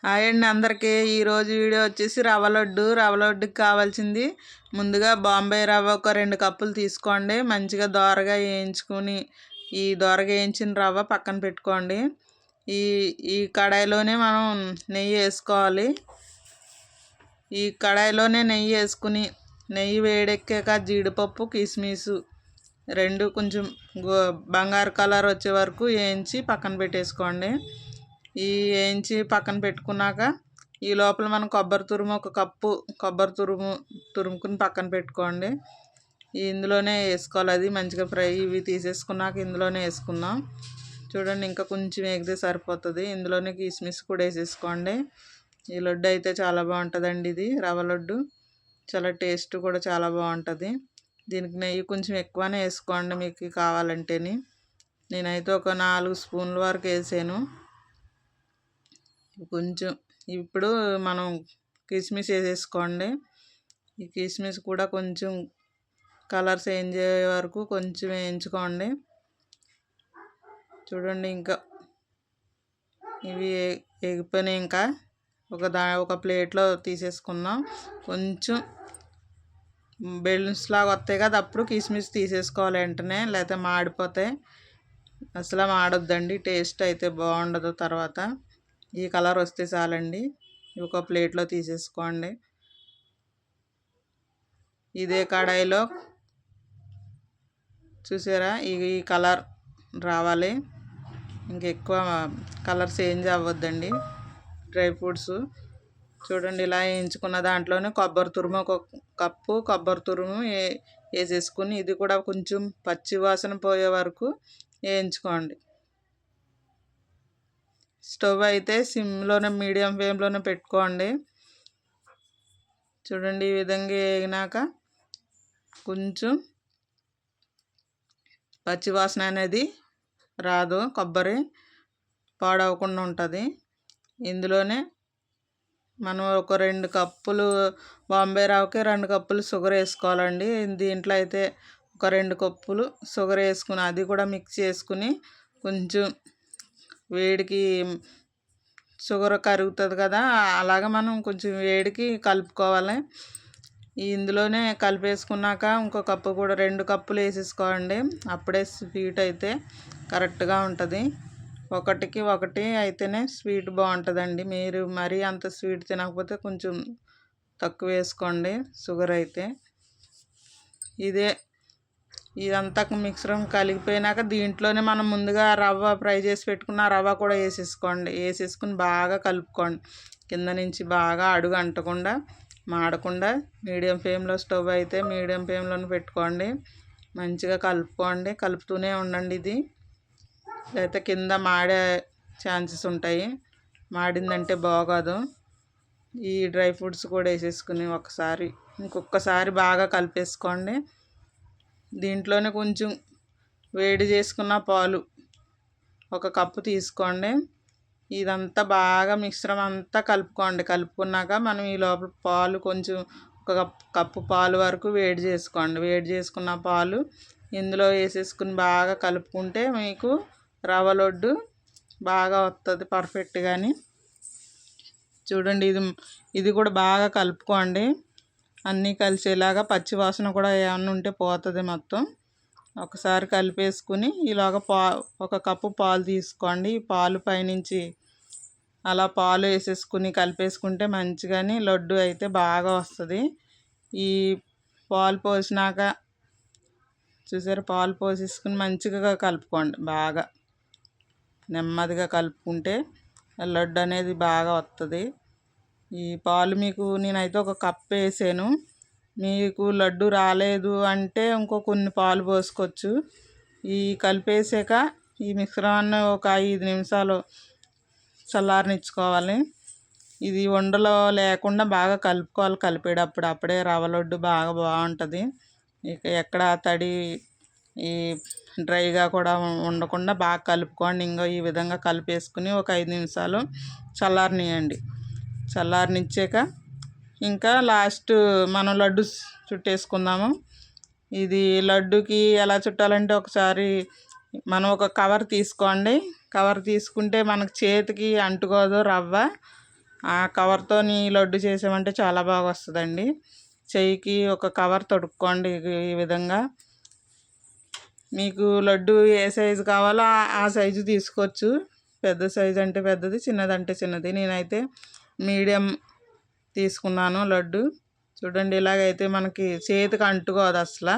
Hi అండి అందరికీ. ఈరోజు వీడియో వచ్చేసి రవ్వ లడ్డు. రవ్వ లడ్డుకి కావాల్సింది ముందుగా బాంబే రవ్వ ఒక 2 కప్పులు తీసుకోండి. మంచిగా దోరగా వేయించుకుని ఈ దోరగా వేయించిన రవ్వ పక్కన పెట్టుకోండి. ఈ ఈ కడాయిలోనే మనం నెయ్యి వేసుకోవాలి. ఈ కడాయిలోనే నెయ్యి వేసుకుని నెయ్యి వేడెక్కాక జీడిపప్పు కిస్మిస్ 2 కొంచెం బంగారు కలర్ వచ్చే వరకు వేయించి పక్కన పెట్టేసుకోండి. ఈ వేయించి పక్కన పెట్టుకున్నాక ఈ లోపల మనం కొబ్బరి తురుము ఒక కప్పు కొబ్బరి తురుముకుని పక్కన పెట్టుకోండి. ఇందులోనే వేసుకోవాలి. అది మంచిగా ఫ్రై ఇవి తీసేసుకున్నాక ఇందులోనే వేసుకుందాం. చూడండి, ఇంకా కొంచెం వేగితే సరిపోతుంది. ఇందులోనే కిస్మిస్ కూడా వేసేసుకోండి. ఈ లడ్డు అయితే చాలా బాగుంటుందండి. ఇది రవ్వ లడ్డు చాలా టేస్ట్ కూడా చాలా బాగుంటుంది. దీనికి నెయ్యి కొంచెం ఎక్కువనే వేసుకోండి మీకు కావాలంటేని. నేనైతే ఒక 4 స్పూన్ల వరకు వేసాను. కొంచెం ఇప్పుడు మనం కిస్మిస్ వేసేసుకోండి. ఈ కిస్మిస్ కూడా కొంచెం కలర్ చేంజ్ అయ్యే వరకు కొంచెం వేయించుకోండి. చూడండి, ఇంకా ఇవి ఎగిపోయినాయి. ఇంకా ఒక ప్లేట్లో తీసేసుకుందాం. కొంచెం బెలూన్స్ లాగా వస్తాయి కదా, అప్పుడు కిస్మిస్ తీసేసుకోవాలి వెంటనే, లేకపోతే మాడిపోతాయి. అసలు మాడొద్దండి, టేస్ట్ అయితే బాగుండదు. తర్వాత ఈ కలర్ వస్తే చాలండి. ఒక ప్లేట్లో తీసేసుకోండి. ఇదే కడాయిలో చూసారా, ఈ కలర్ రావాలి. ఇంకెక్కువ కలర్ చేంజ్ అవ్వద్దండి. డ్రై ఫ్రూట్స్ చూడండి, ఇలా వేయించుకున్న దాంట్లోనే కొబ్బరి తురుము ఒక కప్పు కొబ్బరి తురుము వేసేసుకుని ఇది కూడా కొంచెం పచ్చి వాసన పోయే వరకు వేయించుకోండి. స్టవ్ అయితే సిమ్లోనే మీడియం ఫ్లేమ్లోనే పెట్టుకోండి. చూడండి, ఈ విధంగా వేగినాక కొంచెం పచ్చివాసన అనేది రాదు, కొబ్బరి పాడవకుండా ఉంటుంది. ఇందులోనే మనం ఒక 2 కప్పులు బాంబే రవ్వకి 2 కప్పులు షుగర్ వేసుకోవాలండి. దీంట్లో అయితే ఒక 2 కప్పులు షుగర్ వేసుకుని అది కూడా మిక్స్ చేసుకుని కొంచెం వేడికి షుగర్ కరుగుతుంది కదా, అలాగ మనం కొంచెం వేడికి కలుపుకోవాలి. ఇందులోనే కలిపేసుకున్నాక ఇంకో కప్పు కూడా 2 కప్పులు వేసేసుకోండి. అప్పుడే స్వీట్ అయితే కరెక్ట్గా ఉంటుంది. 1కి 1 అయితేనే స్వీట్ బాగుంటుందండి. మీరు మరీ అంత స్వీట్ తినకపోతే కొంచెం తక్కువ వేసుకోండి షుగర్ అయితే. ఇదంతా మిక్సరం కలిగిపోయినాక దీంట్లోనే మనం ముందుగా రవ్వ ఫ్రై చేసి పెట్టుకున్న రవ్వ కూడా వేసేసుకుని బాగా కలుపుకోండి. కింద నుంచి బాగా అడుగు అంటకుండా మాడకుండా మీడియం ఫ్లేమ్లో స్టవ్ అయితే మీడియం ఫ్లేమ్లోనే పెట్టుకోండి. మంచిగా కలుపుకోండి, కలుపుతూనే ఉండండి. ఇది లేకపోతే కింద మాడే ఛాన్సెస్ ఉంటాయి, మాడిందంటే బాగోదు. ఈ డ్రై ఫ్రూట్స్ కూడా వేసేసుకుని ఇంకొకసారి బాగా కలిపేసుకోండి. దీంట్లోనే కొంచెం వేడి చేసుకున్న పాలు 1 కప్పు తీసుకోండి. ఇదంతా బాగా మిశ్రమం అంతా కలుపుకున్నాక మనం ఈ లోపల పాలు కొంచెం 1 కప్పు పాలు వరకు వేడి చేసుకోండి. వేడి చేసుకున్న పాలు ఇందులో వేసేసుకుని బాగా కలుపుకుంటే మీకు రవ్వ లడ్డు బాగా వస్తుంది పర్ఫెక్ట్గాని. చూడండి, ఇది కూడా బాగా కలుపుకోండి. అన్నీ కలిసేలాగా పచ్చివాసన కూడా ఏమన్నా ఉంటే పోతుంది మొత్తం. ఒకసారి కలిపేసుకుని ఇలాగ 1 కప్పు పాలు తీసుకోండి. ఈ పాలు పైనుంచి అలా పాలు వేసేసుకుని కలిపేసుకుంటే మంచిగాని లడ్డు అయితే బాగా వస్తుంది. ఈ పాలు పోసినాక చూసారు, పాలు పోసేసుకుని మంచిగా కలుపుకోండి. బాగా నెమ్మదిగా కలుపుకుంటే లడ్డు అనేది బాగా వస్తుంది. ఈ పాలు నేనైతే 1 కప్పు వేసాను. మీకు లడ్డు రాలేదు అంటే కొన్ని పాలు పోసుకోవచ్చు. ఈ కలిపేసాక ఈ మిశ్రమాన్ని ఒక 5 నిమిషాలు చల్లారనిచ్చుకోవాలి. ఇది ఉండలో లేకుండా బాగా కలుపుకోవాలి. కలిపేటప్పుడు అప్పుడే రవ్వ లడ్డు బాగా బాగుంటుంది. ఇక ఎక్కడ తడి ఈ డ్రైగా కూడా ఉండకుండా బాగా కలుపుకోండి. ఈ విధంగా కలిపేసుకుని ఒక 5 నిమిషాలు చల్లారనియండి. చల్లారనిచ్చాక ఇంకా లాస్ట్ మనం లడ్డు చుట్టేసుకుందాము. ఇది లడ్డుకి ఎలా చుట్టాలంటే ఒకసారి మనం ఒక కవర్ తీసుకోండి. కవర్ తీసుకుంటే మనకు చేతికి అంటుకోదు రవ్వ. ఆ కవర్తోని లడ్డు చేసామంటే చాలా బాగా వస్తుందండి. చెయ్యికి ఒక కవర్ తొడుక్కోండి ఈ విధంగా. మీకు లడ్డు ఏ సైజు కావాలో ఆ సైజు తీసుకోవచ్చు. పెద్ద సైజు అంటే పెద్దది, చిన్నదంటే చిన్నది. నేనైతే మీడియం తీసుకున్నాను లడ్డు. చూడండి, ఇలాగైతే మనకి చేతికి అంటుకోదు అసలు.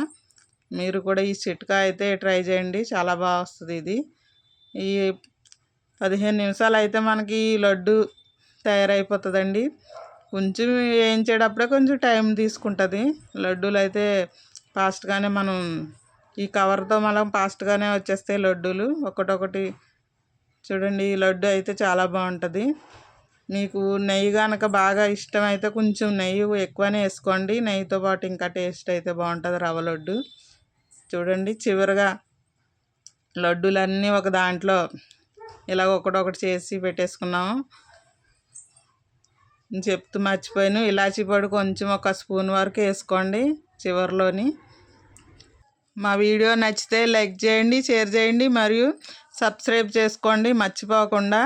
మీరు కూడా ఈ చిట్కా అయితే ట్రై చేయండి, చాలా బాగా వస్తుంది ఇది. ఈ 15 నిమిషాలు అయితే మనకి లడ్డు తయారైపోతుందండి. కొంచెం వేయించేటప్పుడే కొంచెం టైం తీసుకుంటుంది. లడ్డూలు అయితే ఫాస్ట్గానే మనం ఈ కవర్తో మనం ఫాస్ట్గానే వచ్చేస్తాయి లడ్డూలు ఒకటొకటి. చూడండి, ఈ లడ్డు అయితే చాలా బాగుంటుంది. మీకు నెయ్యి కనుక బాగా ఇష్టమైతే కొంచెం నెయ్యి ఎక్కువనే వేసుకోండి. నెయ్యితో పాటు ఇంకా టేస్ట్ అయితే బాగుంటుంది రవ్వ లడ్డు. చూడండి, చివరిగా లడ్డూలన్నీ ఒక దాంట్లో ఇలా ఒకటొకటి చేసి పెట్టేసుకున్నాము. చెప్తూ మర్చిపోయాను, ఇలాచీ పొడి కొంచెం ఒక స్పూన్ వరకు వేసుకోండి చివరిలోని. మా వీడియో నచ్చితే లైక్ చేయండి, షేర్ చేయండి మరియు సబ్స్క్రైబ్ చేసుకోండి మర్చిపోకుండా.